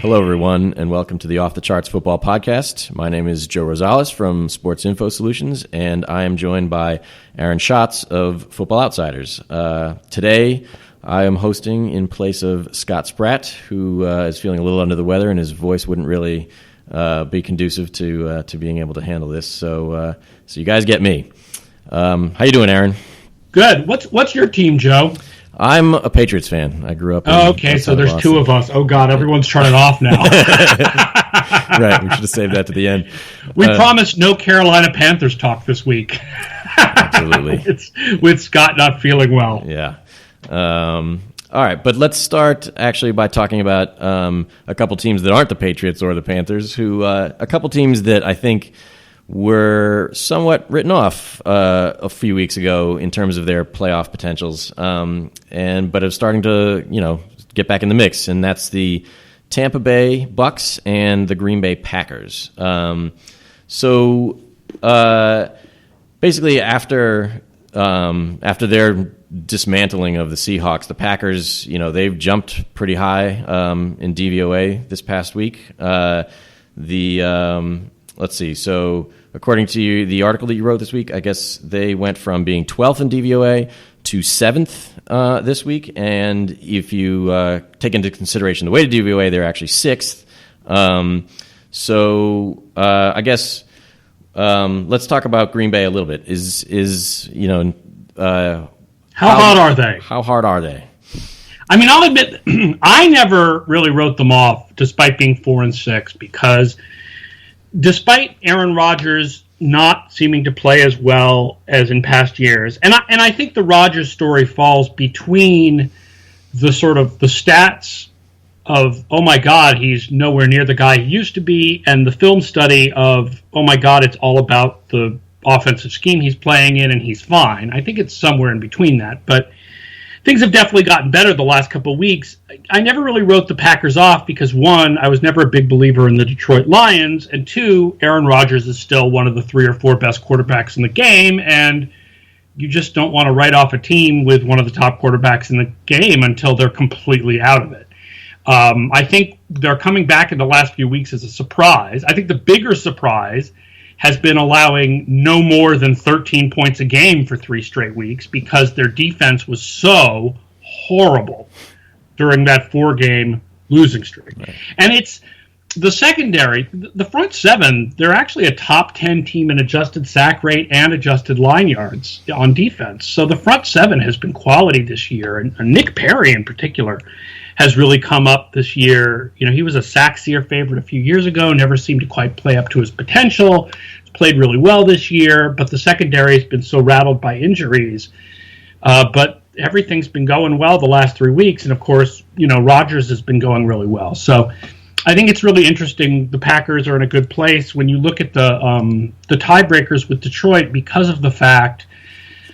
Hello, everyone, and welcome to the Off the Charts Football Podcast. My name is Joe Rosales from Sports Info Solutions, and I am joined by Aaron Schatz of Football Outsiders. Today, I am hosting in place of Scott Spratt, who is feeling a little under the weather, and his voice wouldn't really be conducive to being able to handle this. So you guys get me. How you doing, Aaron? Good. What's your team, Joe? I'm a Patriots fan. I grew up in okay, so there's two of us. Oh, God, everyone's turning off now. Right, we should have saved that to the end. We promised no Carolina Panthers talk this week. Absolutely. with Scott not feeling well. Yeah. All right, but let's start actually by talking about a couple teams that aren't the Patriots or the Panthers, a couple teams that I think were somewhat written off a few weeks ago in terms of their playoff potentials, but are starting to get back in the mix, and that's the Tampa Bay Bucks and the Green Bay Packers. Basically, after their dismantling of the Seahawks, the Packers, they've jumped pretty high in DVOA this past week. Let's see. So according to the article that you wrote this week, I guess they went from being 12th in DVOA to 7th this week. And if you take into consideration the weighted DVOA, they're actually 6th. I guess let's talk about Green Bay a little bit. How hard are they? How hard are they? I mean, I'll admit, I never really wrote them off, despite being 4-6, because despite Aaron Rodgers not seeming to play as well as in past years, and I think the Rodgers story falls between the sort of the stats of, oh my God, he's nowhere near the guy he used to be, and the film study of, oh my God, it's all about the offensive scheme he's playing in and he's fine. I think it's somewhere in between that, but things have definitely gotten better the last couple of weeks. I never really wrote the Packers off because, one, I was never a big believer in the Detroit Lions, and two, Aaron Rodgers is still one of the 3 or 4 best quarterbacks in the game, and you just don't want to write off a team with one of the top quarterbacks in the game until they're completely out of it. I think they're coming back in the last few weeks as a surprise. I think the bigger surprise has been allowing no more than 13 points a game for 3 straight weeks because their defense was so horrible during that 4-game losing streak. Right. And it's the secondary, the front 7, they're actually a top 10 team in adjusted sack rate and adjusted line yards on defense. So the front 7 has been quality this year, and Nick Perry in particular has really come up this year. He was a sack seer favorite a few years ago, never seemed to quite play up to his potential. He's played really well this year, but the secondary has been so rattled by injuries. But everything's been going well the last 3 weeks, and of course, Rodgers has been going really well. So I think it's really interesting. The Packers are in a good place when you look at the tiebreakers with Detroit because of the fact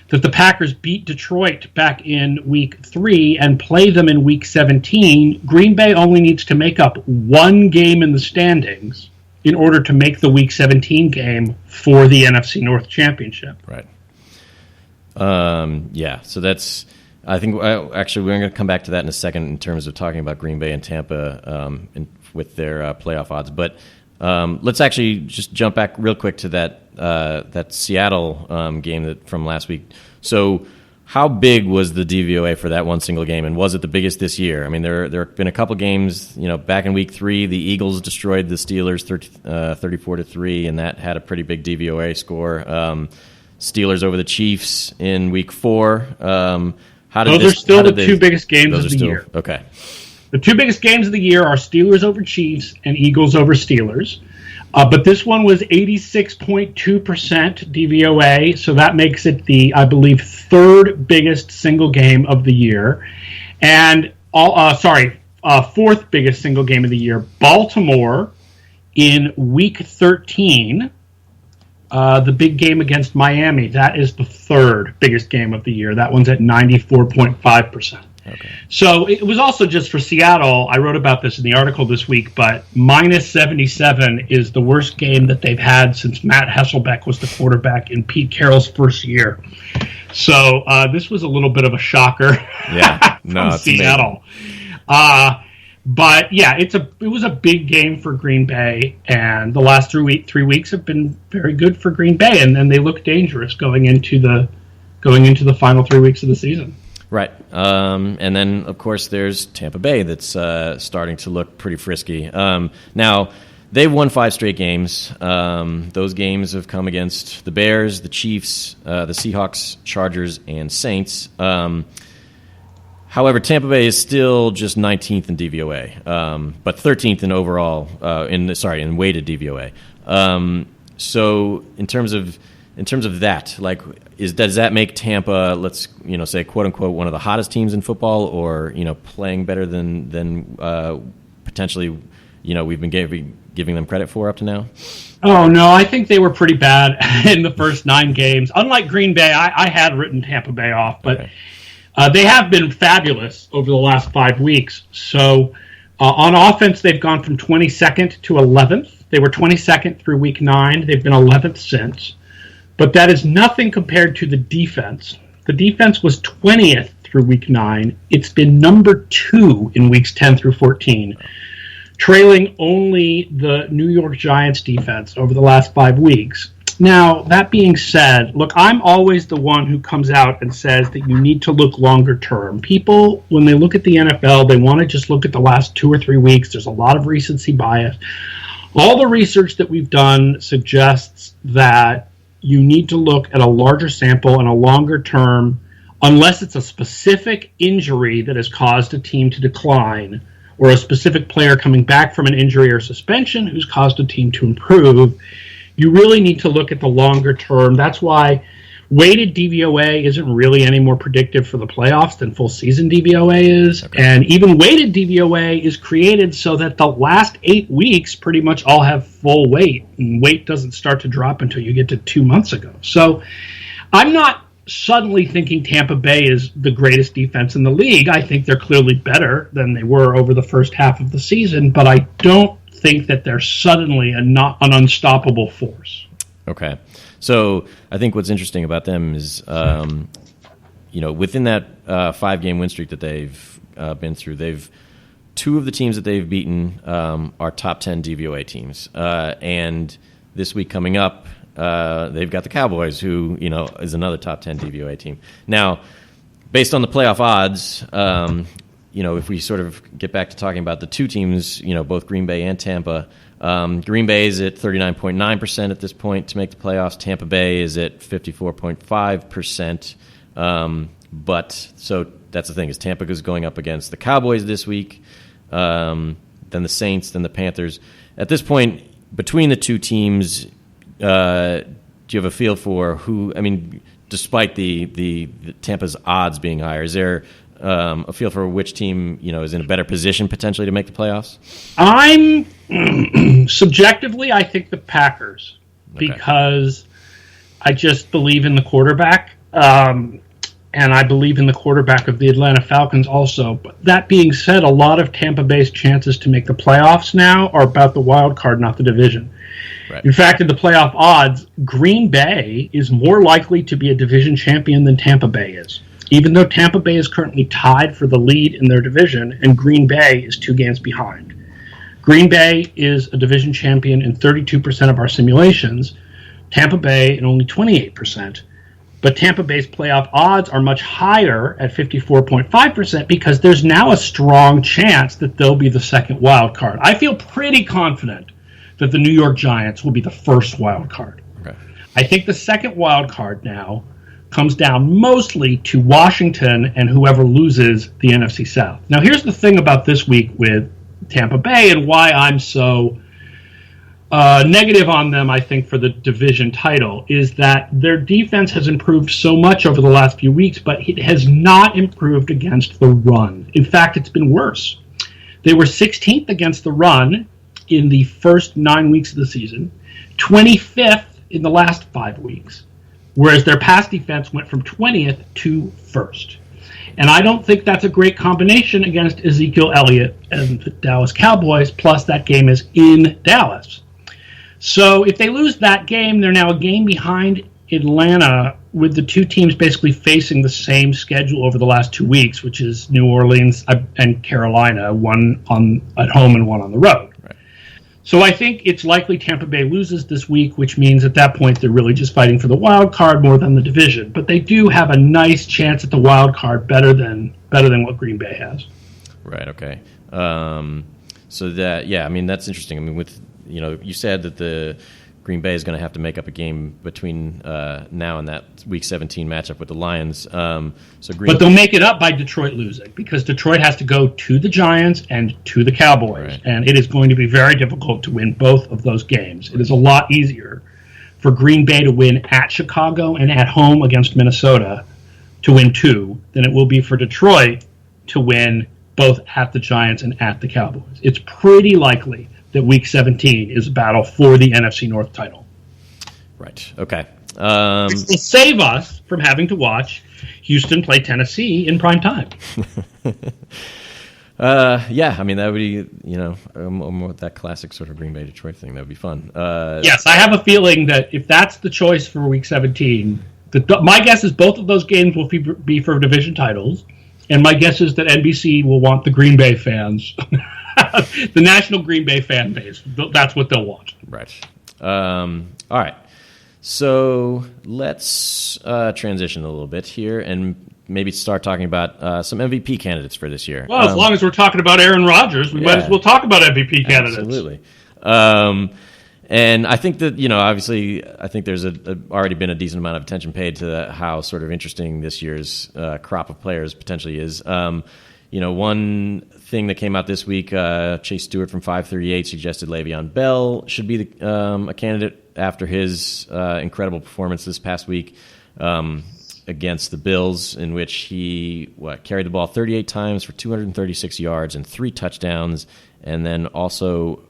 that the Packers beat Detroit back in Week 3 and play them in Week 17. Green Bay only needs to make up 1 game in the standings in order to make the Week 17 game for the NFC North Championship. Right. So that's, I think, actually, we're going to come back to that in a second in terms of talking about Green Bay and Tampa with their playoff odds. But let's actually just jump back real quick to that Seattle game from last week. So how big was the DVOA for that one single game, and was it the biggest this year? I mean, there have been a couple games, back in Week 3, the Eagles destroyed the Steelers 34-3, and that had a pretty big DVOA score. Steelers over the Chiefs in Week 4. Those are still the 2 biggest games of the year. Okay. The 2 biggest games of the year are Steelers over Chiefs and Eagles over Steelers. But this one was 86.2% DVOA, so that makes it the, I believe, 3rd biggest single game of the year. And, 4th biggest single game of the year. Baltimore in Week 13, the big game against Miami, that is the 3rd biggest game of the year. That one's at 94.5%. Okay. So it was also just for Seattle. I wrote about this in the article this week, but minus 77 is the worst game that they've had since Matt Hasselbeck was the quarterback in Pete Carroll's first year. So this was a little bit of a shocker from Seattle. But yeah, it was a big game for Green Bay, and the last 3 weeks have been very good for Green Bay, and they look dangerous going into the final 3 weeks of the season. Right, and then of course there's Tampa Bay that's starting to look pretty frisky. Now they've won 5 straight games. Those games have come against the Bears, the Chiefs, the Seahawks, Chargers, and Saints. However, Tampa Bay is still just 19th in DVOA, but 13th in overall in weighted DVOA. So in terms of that, like, does that make Tampa, let's say, quote unquote, one of the hottest teams in football, or playing better than potentially we've been giving them credit for up to now? Oh no, I think they were pretty bad in the first 9 games. Unlike Green Bay, I had written Tampa Bay off, but. Okay. They have been fabulous over the last 5 weeks. So on offense, they've gone from 22nd to 11th. They were 22nd through week 9. They've been 11th since. But that is nothing compared to the defense. The defense was 20th through week 9. It's been number 2 in weeks 10 through 14, trailing only the New York Giants defense over the last 5 weeks. Now, that being said, look, I'm always the one who comes out and says that you need to look longer term. People, when they look at the NFL, they want to just look at the last 2 or 3 weeks. There's a lot of recency bias. All the research that we've done suggests that you need to look at a larger sample and a longer term, unless it's a specific injury that has caused a team to decline, or a specific player coming back from an injury or suspension who's caused a team to improve. You really need to look at the longer term. That's why weighted DVOA isn't really any more predictive for the playoffs than full season DVOA is. Okay. And even weighted DVOA is created so that the last 8 weeks pretty much all have full weight, and weight doesn't start to drop until you get to 2 months ago. So I'm not suddenly thinking Tampa Bay is the greatest defense in the league. I think they're clearly better than they were over the first half of the season, but I don't think that they're suddenly an unstoppable force. Okay. So I think what's interesting about them is, within that 5-game win streak that they've been through, 2 of the teams that they've beaten are top 10 DVOA teams. And this week coming up, they've got the Cowboys, who, is another top 10 DVOA team. Now, based on the playoff odds, if we sort of get back to talking about the 2 teams, both Green Bay and Tampa, Green Bay is at 39.9% at this point to make the playoffs. Tampa Bay is at 54.5%. But so that's the thing, is Tampa is going up against the Cowboys this week, then the Saints, then the Panthers. At this point, between the 2 teams, do you have a feel for who? I mean, despite the Tampa's odds being higher, is there a feel for which team is in a better position potentially to make the playoffs? I'm subjectively, I think the Packers, because I just believe in the quarterback, and I believe in the quarterback of the Atlanta Falcons also. But that being said, a lot of Tampa Bay's chances to make the playoffs now are about the wild card, not the division. Right. In fact, in the playoff odds, Green Bay is more likely to be a division champion than Tampa Bay is, even though Tampa Bay is currently tied for the lead in their division, and Green Bay is 2 games behind. Green Bay is a division champion in 32% of our simulations, Tampa Bay in only 28%. But Tampa Bay's playoff odds are much higher at 54.5% because there's now a strong chance that they'll be the second wild card. I feel pretty confident that the New York Giants will be the first wild card. Okay. I think the second wild card now comes down mostly to Washington and whoever loses the NFC South. Now, here's the thing about this week with Tampa Bay and why I'm so negative on them, I think, for the division title, is that their defense has improved so much over the last few weeks, but it has not improved against the run. In fact, it's been worse. They were 16th against the run in the first 9 weeks of the season, 25th in the last 5 weeks, whereas their pass defense went from 20th to 1st. And I don't think that's a great combination against Ezekiel Elliott and the Dallas Cowboys, plus that game is in Dallas. So if they lose that game, they're now a game behind Atlanta with the two teams basically facing the same schedule over the last 2 weeks, which is New Orleans and Carolina, one at home and one on the road. Right. So I think it's likely Tampa Bay loses this week, which means at that point they're really just fighting for the wild card more than the division. But they do have a nice chance at the wild card, better than what Green Bay has. Right. Okay. So that's interesting. I mean, you said that the Green Bay is going to have to make up a game between now and that Week 17 matchup with the Lions. But they'll make it up by Detroit losing, because Detroit has to go to the Giants and to the Cowboys, right. And it is going to be very difficult to win both of those games. It is a lot easier for Green Bay to win at Chicago and at home against Minnesota to win 2 than it will be for Detroit to win both at the Giants and at the Cowboys. It's pretty likely that Week 17 is a battle for the NFC North title. Right. Okay. Which will save us from having to watch Houston play Tennessee in prime time. I mean, that would be, that classic sort of Green Bay Detroit thing. That would be fun. Yes, I have a feeling that if that's the choice for Week 17, my guess is both of those games will be for division titles, and my guess is that NBC will want the Green Bay fans. The national Green Bay fan base. That's what they'll want. Right. All right. So let's transition a little bit here and maybe start talking about some MVP candidates for this year. Well, as long as we're talking about Aaron Rodgers, we might as well talk about MVP candidates. Absolutely. And I think that, obviously, I think there's already been a decent amount of attention paid to how sort of interesting this year's crop of players potentially is. One thing that came out this week, Chase Stewart from 538 suggested Le'Veon Bell should be a candidate after his incredible performance this past week against the Bills, in which he carried the ball 38 times for 236 yards and 3 touchdowns, and then also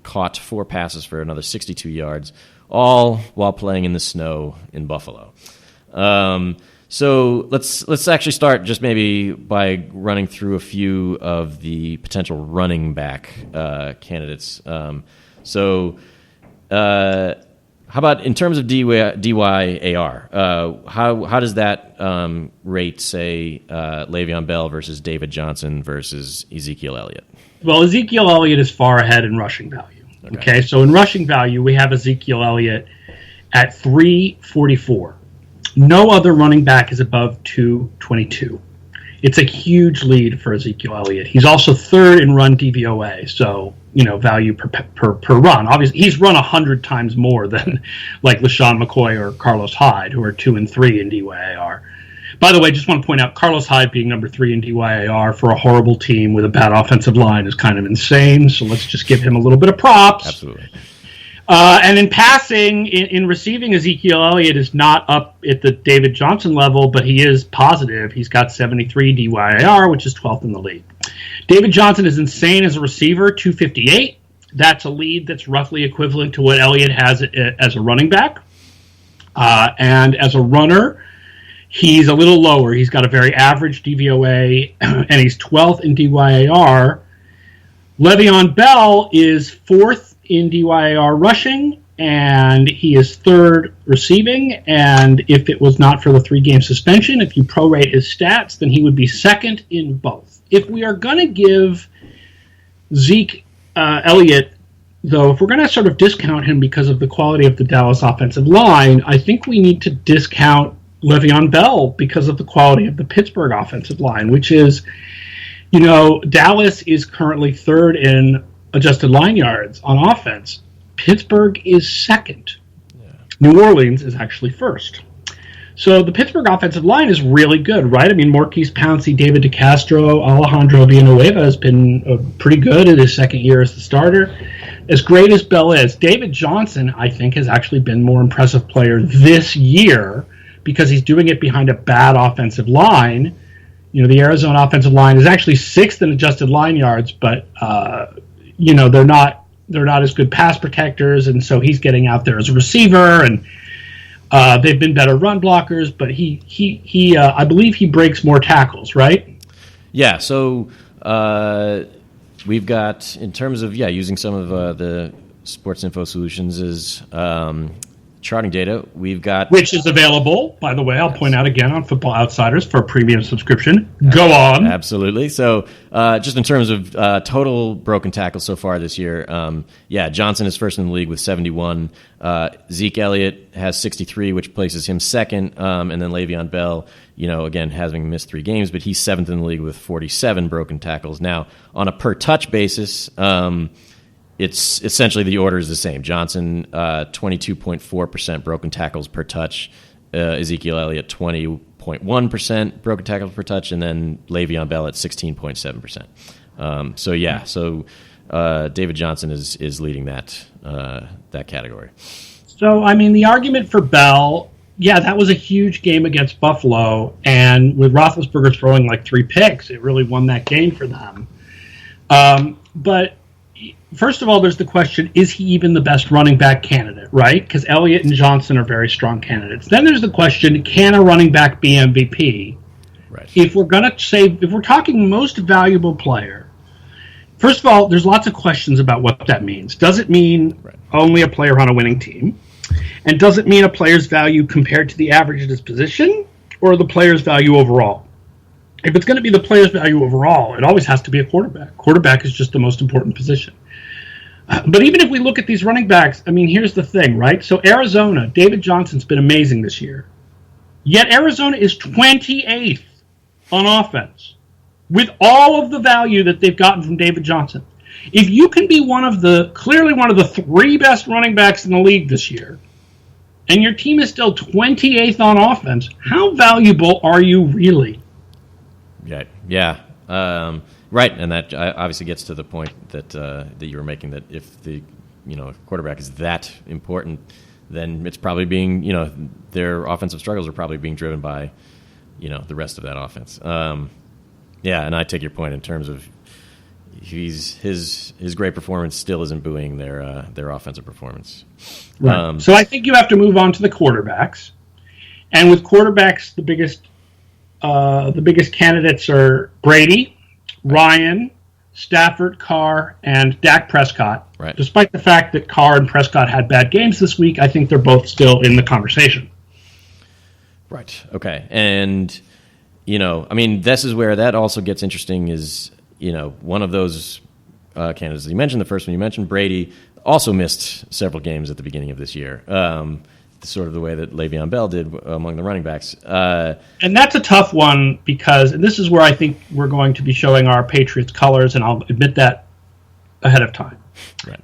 caught 4 passes for another 62 yards, all while playing in the snow in Buffalo. So let's actually start just maybe by running through a few of the potential running back candidates. How about in terms of DYAR? How does that rate, say, Le'Veon Bell versus David Johnson versus Ezekiel Elliott? Well, Ezekiel Elliott is far ahead in rushing value. Okay, so in rushing value, we have Ezekiel Elliott at 344. No other running back is above 222. It's a huge lead for Ezekiel Elliott. He's also third in run DVOA, so value per run. Obviously, he's run 100 times more than like LaShawn McCoy or Carlos Hyde, who are 2 and 3 in DYAR. By the way, just want to point out Carlos Hyde being number 3 in DYAR for a horrible team with a bad offensive line is kind of insane. So let's just give him a little bit of props. Absolutely. And in passing, in receiving, Ezekiel Elliott is not up at the David Johnson level, but he is positive. He's got 73 DYAR, which is 12th in the league. David Johnson is insane as a receiver, 258. That's a lead that's roughly equivalent to what Elliott has as a running back. And as a runner, he's a little lower. He's got a very average DVOA, and he's 12th in DYAR. Le'Veon Bell is 4th in DYAR rushing, and he is 3rd receiving. And if it was not for the 3-game suspension, if you prorate his stats, then he would be 2nd in both. If we are going to give Zeke Elliott, though, if we're going to sort of discount him because of the quality of the Dallas offensive line, I think we need to discount Le'Veon Bell because of the quality of the Pittsburgh offensive line, which is, Dallas is currently 3rd in adjusted line yards on offense. Pittsburgh is 2nd. Yeah. New Orleans is actually 1st. So the Pittsburgh offensive line is really good, right? I mean, Maurkice Pouncey, David DeCastro, Alejandro Villanueva has been pretty good in his 2nd year as the starter. As great as Bell is, David Johnson, I think, has actually been more impressive player this year because he's doing it behind a bad offensive line. The Arizona offensive line is actually 6th in adjusted line yards, but they're not as good pass protectors, and so he's getting out there as a receiver, and they've been better run blockers, but he I believe he breaks more tackles, right? Yeah, so we've got, in terms of using some of the Sports Info Solutions, is charting data, we've got... Which is available, by the way, I'll point out again on Football Outsiders for a premium subscription. Go on. Absolutely. So just in terms of total broken tackles so far this year, Johnson is first in the league with 71. Zeke Elliott has 63, which places him second. And then Le'Veon Bell, again, having missed 3 games, but he's seventh in the league with 47 broken tackles. Now, on a per-touch basis... it's essentially the order is the same. Johnson, 22.4% broken tackles per touch. Ezekiel Elliott, 20.1% broken tackles per touch. And then Le'Veon Bell at 16.7%. So David Johnson is leading that category. So, the argument for Bell, that was a huge game against Buffalo. And with Roethlisberger throwing like 3 picks, it really won that game for them. But... First of all, there's the question, is he even the best running back candidate, right? Because Elliott and Johnson are very strong candidates. Then there's the question, can a running back be MVP? Right. If we're talking most valuable player, first of all, there's lots of questions about what that means. Does it mean only a player on a winning team? And does it mean a player's value compared to the average of his position or the player's value overall? If it's going to be the player's value overall, it always has to be a quarterback. Quarterback is just the most important position. But even if we look at these running backs, here's the thing, right? So Arizona, David Johnson's been amazing this year. Yet Arizona is 28th on offense with all of the value that they've gotten from David Johnson. If you can be clearly one of the 3 best running backs in the league this year, and your team is still 28th on offense, how valuable are you really? Yeah. Right, and that obviously gets to the point that you were making, that if the quarterback is that important, then it's probably being their offensive struggles are probably being driven by the rest of that offense. And I take your point in terms of his great performance still isn't buoying their offensive performance. Right. So I think you have to move on to the quarterbacks, and with quarterbacks, the biggest candidates are Brady, Ryan, Stafford, Carr, and Dak Prescott. Right. Despite the fact that Carr and Prescott had bad games this week, I think they're both still in the conversation. Right. Okay. And, this is where that also gets interesting is, one of those candidates. You mentioned the first one. You mentioned Brady also missed several games at the beginning of this year. Sort of the way that Le'Veon Bell did among the running backs. And that's a tough one because this is where I think we're going to be showing our Patriots colors, and I'll admit that ahead of time. Right.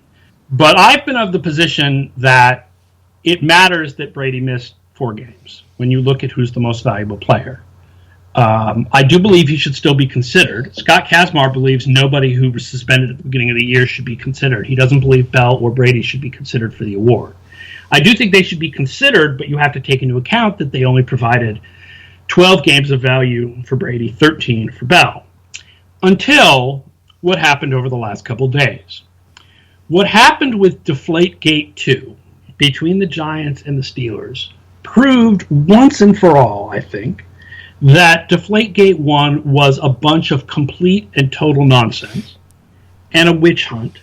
But I've been of the position that it matters that Brady missed 4 games when you look at who's the most valuable player. I do believe he should still be considered. Scott Kazmar believes nobody who was suspended at the beginning of the year should be considered. He doesn't believe Bell or Brady should be considered for the award. I do think they should be considered, but you have to take into account that they only provided 12 games of value for Brady, 13 for Bell, until what happened over the last couple days. What happened with Deflategate 2 between the Giants and the Steelers proved once and for all, I think, that Deflategate 1 was a bunch of complete and total nonsense and a witch hunt,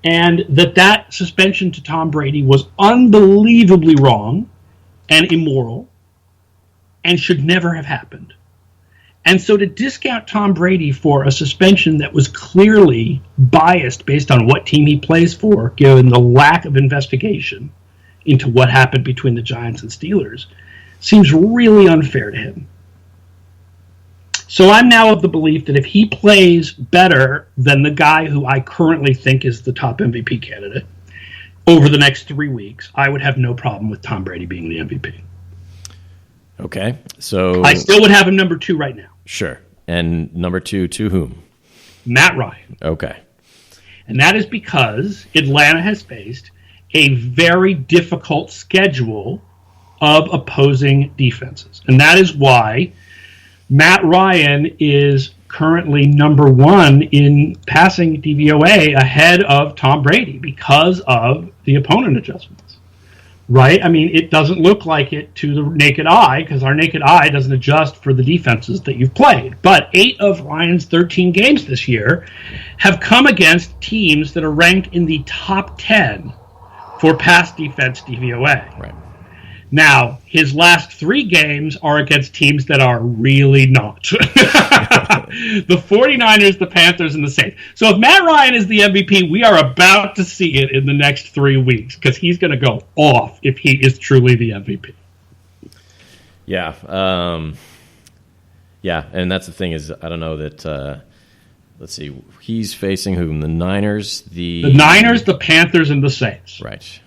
and that suspension to Tom Brady was unbelievably wrong and immoral and should never have happened. And so to discount Tom Brady for a suspension that was clearly biased based on what team he plays for, given the lack of investigation into what happened between the Giants and Steelers, seems really unfair to him. So I'm now of the belief that if he plays better than the guy who I currently think is the top MVP candidate over the next 3 weeks, I would have no problem with Tom Brady being the MVP. Okay, so... I still would have him number 2 right now. Sure. And number 2 to whom? Matt Ryan. Okay. And that is because Atlanta has faced a very difficult schedule of opposing defenses. And that is why Matt Ryan is currently number 1 in passing DVOA ahead of Tom Brady because of the opponent adjustments. Right? I mean, it doesn't look like it to the naked eye because our naked eye doesn't adjust for the defenses that you've played. But 8 of Ryan's 13 games this year have come against teams that are ranked in the top 10 for pass defense DVOA. Right. Now, his last 3 games are against teams that are really not. The 49ers, the Panthers, and the Saints. So if Matt Ryan is the MVP, we are about to see it in the next 3 weeks because he's going to go off if he is truly the MVP. Yeah. Yeah, and that's the thing is I don't know that let's see. He's facing whom? The Niners, the Niners, the Panthers, and the Saints. Right.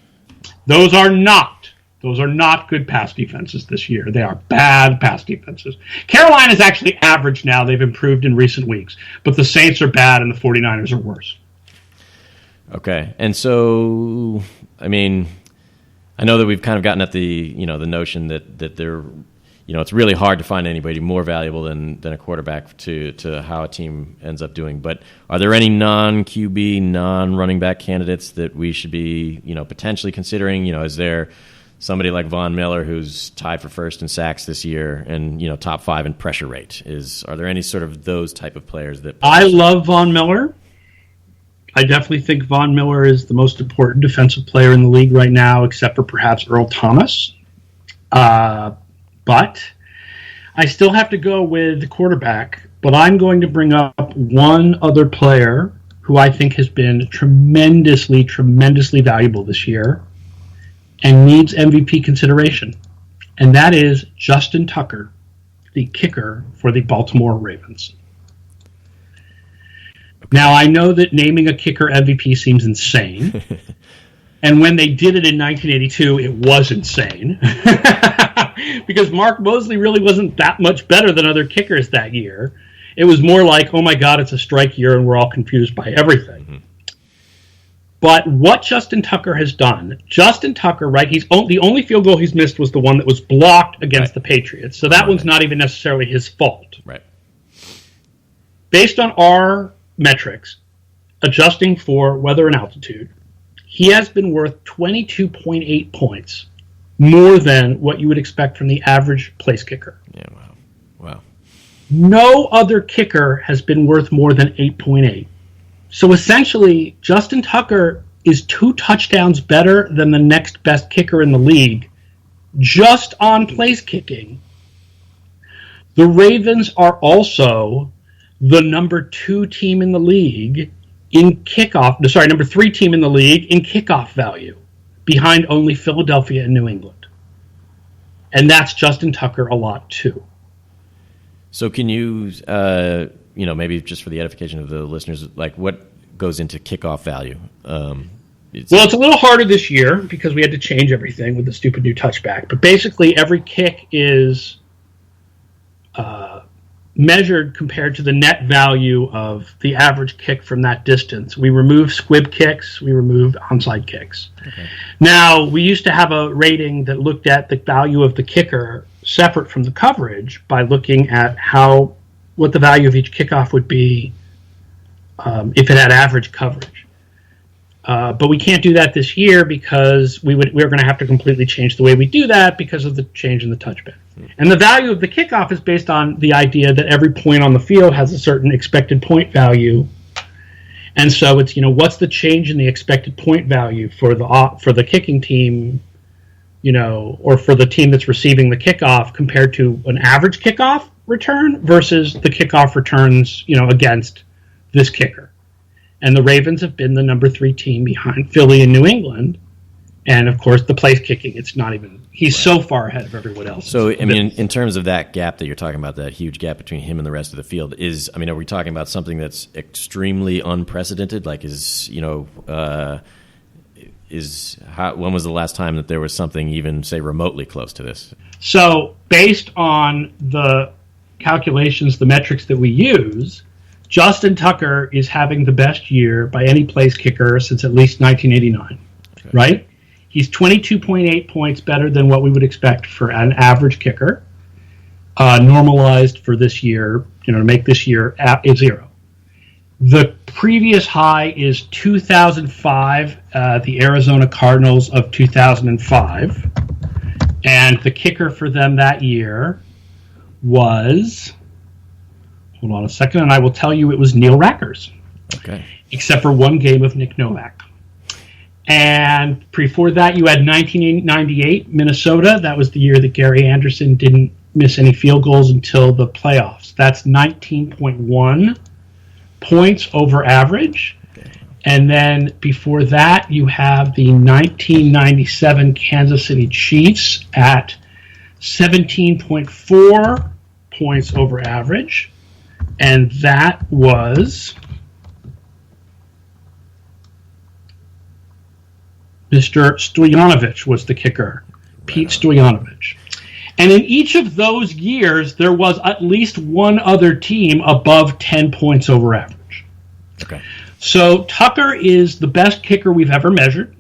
Those are not good pass defenses this year. They are bad pass defenses. Carolina is actually average now. They've improved in recent weeks. But the Saints are bad and the 49ers are worse. Okay. And so, I mean, I know that we've kind of gotten at the, the notion that they're, it's really hard to find anybody more valuable than a quarterback to how a team ends up doing. But are there any non-QB, non-running back candidates that we should be, potentially considering? Is there somebody like Von Miller who's tied for first in sacks this year and, top 5 in pressure rate? Are there any sort of those type of players that... I love Von Miller. I definitely think Von Miller is the most important defensive player in the league right now, except for perhaps Earl Thomas. But I still have to go with the quarterback. But I'm going to bring up one other player who I think has been tremendously, tremendously valuable this year and needs MVP consideration. And that is Justin Tucker, the kicker for the Baltimore Ravens. Now, I know that naming a kicker MVP seems insane. And when they did it in 1982, it was insane. Because Mark Mosley really wasn't that much better than other kickers that year. It was more like, oh my God, it's a strike year and we're all confused by everything. Mm-hmm. But what Justin Tucker has done, right, the only field goal he's missed was the one that was blocked against the Patriots. So that one's not even necessarily his fault. Right. Based on our metrics, adjusting for weather and altitude, he has been worth 22.8 points, more than what you would expect from the average place kicker. Yeah, wow. No other kicker has been worth more than 8.8. So essentially, Justin Tucker is 2 touchdowns better than the next best kicker in the league, just on place kicking. The Ravens are also the number 2 team in the league in number 3 team in the league in kickoff value, behind only Philadelphia and New England. And that's Justin Tucker a lot too. So can you, maybe just for the edification of the listeners, like what goes into kickoff value? It's a little harder this year because we had to change everything with the stupid new touchback. But basically every kick is measured compared to the net value of the average kick from that distance. We remove squib kicks. We remove onside kicks. Okay. Now, we used to have a rating that looked at the value of the kicker separate from the coverage by looking at what the value of each kickoff would be if it had average coverage. But we can't do that this year because we're going to have to completely change the way we do that because of the change in the touchback. And the value of the kickoff is based on the idea that every point on the field has a certain expected point value. And so it's, what's the change in the expected point value for the kicking team, or for the team that's receiving the kickoff compared to an average kickoff return versus the kickoff returns, against this kicker. And the Ravens have been the number 3 team behind Philly and New England. And, of course, the place kicking, he's so far ahead of everyone else. So, in terms of that gap that you're talking about, that huge gap between him and the rest of the field, are we talking about something that's extremely unprecedented? Like, when was the last time that there was something even, say, remotely close to this? So, based on the calculations, the metrics that we use, Justin Tucker is having the best year by any place kicker since at least 1989, okay. Right? He's 22.8 points better than what we would expect for an average kicker, normalized for this year, to make this year a 0. The previous high is 2005, the Arizona Cardinals of 2005. And the kicker for them that year was, hold on a second, and I will tell you it was Neil Rackers. Okay. Except for one game of Nick Novak. And before that, you had 1998 Minnesota. That was the year that Gary Anderson didn't miss any field goals until the playoffs. That's 19.1 points over average. And then before that, you have the 1997 Kansas City Chiefs at 17.4 points over average. And that was Mr. Stoyanovich was the kicker, Pete Stoyanovich. And in each of those years, there was at least one other team above 10 points over average. Okay. So Tucker is the best kicker we've ever measured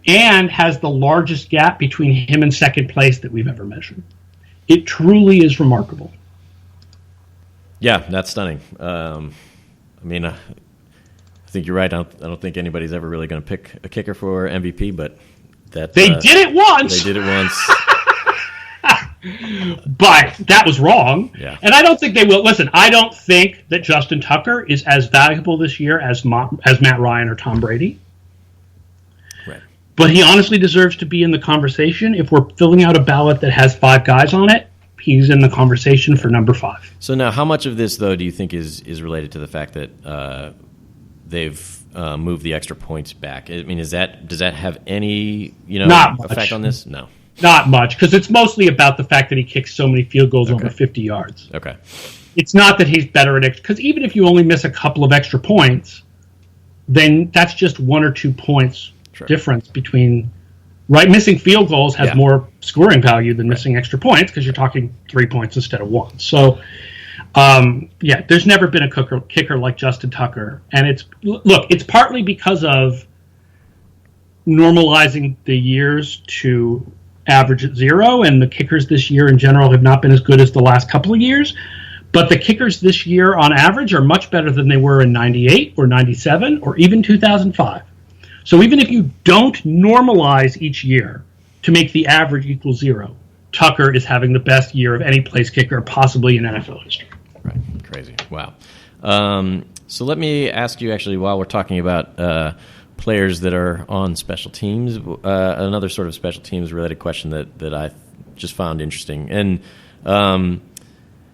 and has the largest gap between him and second place that we've ever measured. It truly is remarkable. Yeah, that's stunning. I think you're right. I don't think anybody's ever really going to pick a kicker for MVP, but they did it once. They did it once. But that was wrong. Yeah. And I don't think they will. Listen, I don't think that Justin Tucker is as valuable this year as Matt Ryan or Tom Brady. Right. But he honestly deserves to be in the conversation. If we're filling out a ballot that has 5 guys on it, he's in the conversation for number 5. So now, how much of this, though, do you think is related to the fact that they've moved the extra points back? I mean, does that have any effect on this? No. Not much, because it's mostly about the fact that he kicks so many field goals over 50 yards. Okay. It's not that he's better at it, because even if you only miss a couple of extra points, then that's just 1 or 2 points difference between... Right, missing field goals has more scoring value than missing extra points, because you're talking 3 points instead of 1. So, there's never been a kicker like Justin Tucker. And it's partly because of normalizing the years to average at 0, and the kickers this year in general have not been as good as the last couple of years. But the kickers this year on average are much better than they were in 98 or 97 or even 2005. So even if you don't normalize each year to make the average equal 0, Tucker is having the best year of any place kicker possibly in NFL history. Right. Crazy. Wow. So let me ask you, actually, while we're talking about players that are on special teams, another sort of special teams related question that I just found interesting. And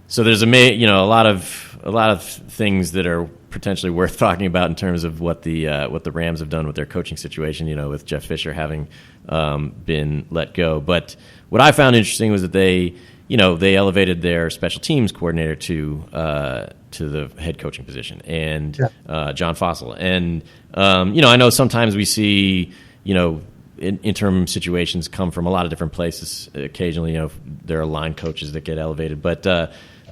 so there's a lot of things that are potentially worth talking about in terms of what the Rams have done with their coaching situation, with Jeff Fisher having been let go. But what I found interesting was that they elevated their special teams coordinator to the head coaching position, and John Fassel. And I know sometimes we see interim situations come from a lot of different places. Occasionally, there are line coaches that get elevated, but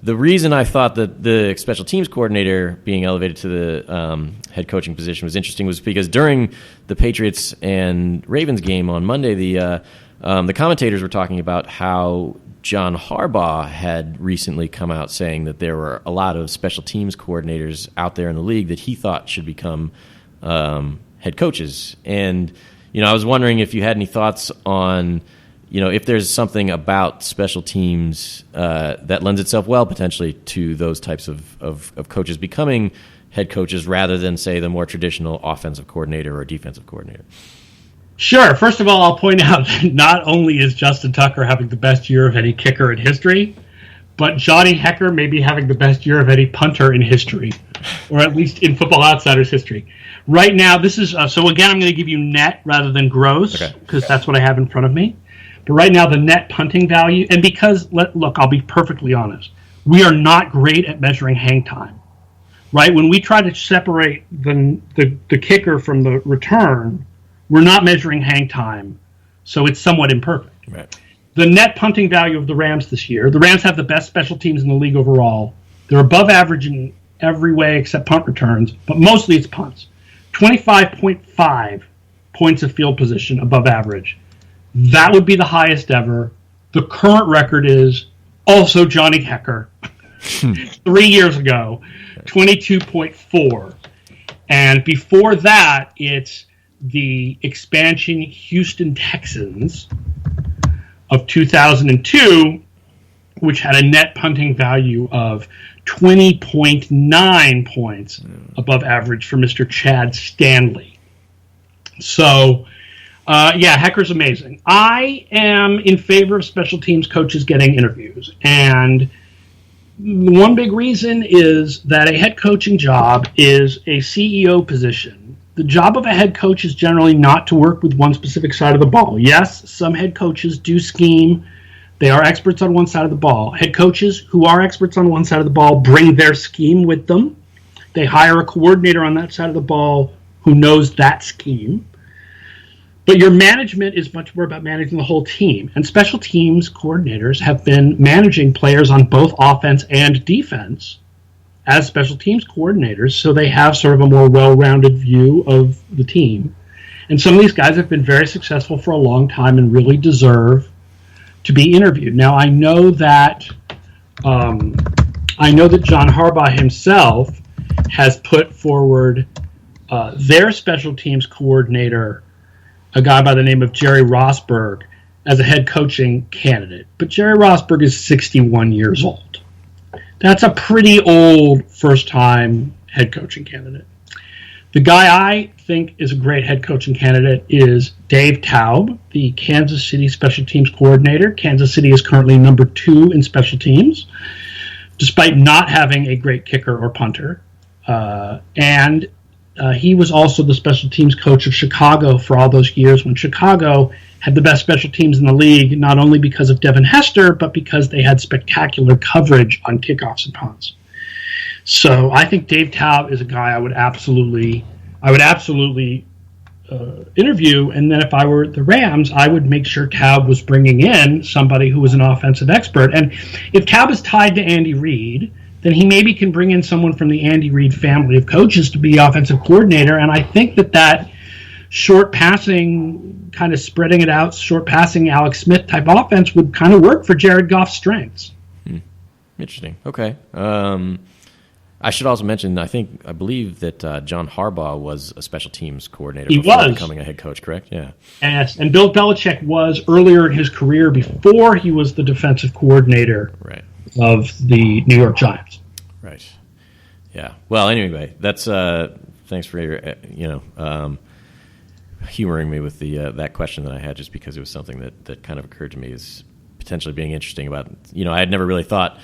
the reason I thought that the special teams coordinator being elevated to the head coaching position was interesting was because during the Patriots and Ravens game on Monday, the commentators were talking about how John Harbaugh had recently come out saying that there were a lot of special teams coordinators out there in the league that he thought should become head coaches. And, I was wondering if you had any thoughts on if there's something about special teams that lends itself well potentially to those types of coaches becoming head coaches rather than, say, the more traditional offensive coordinator or defensive coordinator. Sure. First of all, I'll point out that not only is Justin Tucker having the best year of any kicker in history, but Johnny Hekker may be having the best year of any punter in history, or at least in Football Outsiders history. Right now, this is so again, I'm going to give you net rather than gross, because that's what I have in front of me. But right now, the net punting value, and because, look, I'll be perfectly honest, we are not great at measuring hang time, right? When we try to separate the kicker from the return, we're not measuring hang time, so it's somewhat imperfect. Right. The net punting value of the Rams this year, the Rams have the best special teams in the league overall. They're above average in every way except punt returns, but mostly it's punts. 25.5 points of field position above average. That would be the highest ever. The current record is also Johnny Hekker 3 years ago, 22.4. And before that, it's the expansion Houston Texans of 2002, which had a net punting value of 20.9 points above average for Mr. Chad Stanley. So, Hecker's amazing. I am in favor of special teams coaches getting interviews. And one big reason is that a head coaching job is a CEO position. The job of a head coach is generally not to work with one specific side of the ball. Yes, some head coaches do scheme. They are experts on one side of the ball. Head coaches who are experts on one side of the ball bring their scheme with them. They hire a coordinator on that side of the ball who knows that scheme. But your management is much more about managing the whole team. And special teams coordinators have been managing players on both offense and defense as special teams coordinators, so they have sort of a more well-rounded view of the team. And some of these guys have been very successful for a long time and really deserve to be interviewed. Now, I know that John Harbaugh himself has put forward their special teams coordinator, a guy by the name of Jerry Rosburg, as a head coaching candidate. But Jerry Rosburg is 61 years old. That's a pretty old first-time head coaching candidate. The guy I think is a great head coaching candidate is Dave Taub, the Kansas City special teams coordinator. Kansas City is currently number 2 in special teams, despite not having a great kicker or punter. And he was also the special teams coach of Chicago for all those years when Chicago had the best special teams in the league, not only because of Devin Hester, but because they had spectacular coverage on kickoffs and punts. So I think Dave Taub is a guy I would absolutely interview. And then if I were the Rams, I would make sure Taub was bringing in somebody who was an offensive expert. And if Taub is tied to Andy Reid, then he maybe can bring in someone from the Andy Reid family of coaches to be offensive coordinator. And I think that short passing, kind of spreading it out, short passing Alex Smith type offense would kind of work for Jared Goff's strengths. Interesting. Okay. I should also mention, I believe that John Harbaugh was a special teams coordinator before becoming a head coach, correct? Yeah. Yes, and Bill Belichick was earlier in his career before he was the defensive coordinator of the New York Giants. Right. Yeah. Well, anyway, that's thanks for your humoring me with the that question that I had, just because it was something that kind of occurred to me as potentially being interesting about, I had never really thought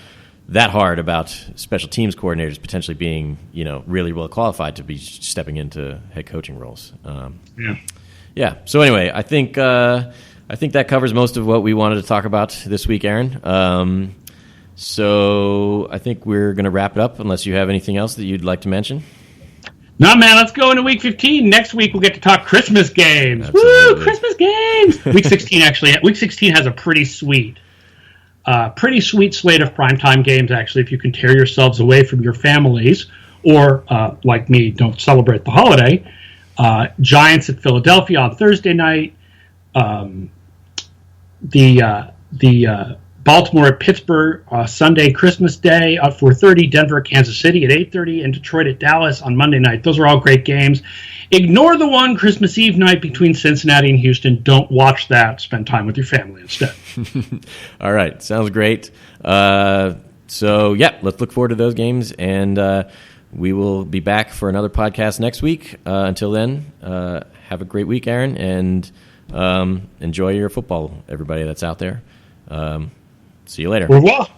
that hard about special teams coordinators potentially being, really well qualified to be stepping into head coaching roles. Yeah. So anyway, I think that covers most of what we wanted to talk about this week, Aaron. So I think we're going to wrap it up, unless you have anything else that you'd like to mention. No, man, let's go into Week 15. Next week, we'll get to talk Christmas games. Absolutely. Woo, Christmas games! Week 16, actually. Week 16 has a pretty sweet slate of primetime games, actually, if you can tear yourselves away from your families or, like me, don't celebrate the holiday. Giants at Philadelphia on Thursday night. The Baltimore at Pittsburgh Sunday, Christmas Day at 4:30. Denver at Kansas City at 8:30. And Detroit at Dallas on Monday night. Those are all great games. Ignore the one Christmas Eve night between Cincinnati and Houston. Don't watch that. Spend time with your family instead. All right. Sounds great. So, let's look forward to those games. And we will be back for another podcast next week. Until then, have a great week, Aaron, and enjoy your football, everybody that's out there. See you later. Au revoir.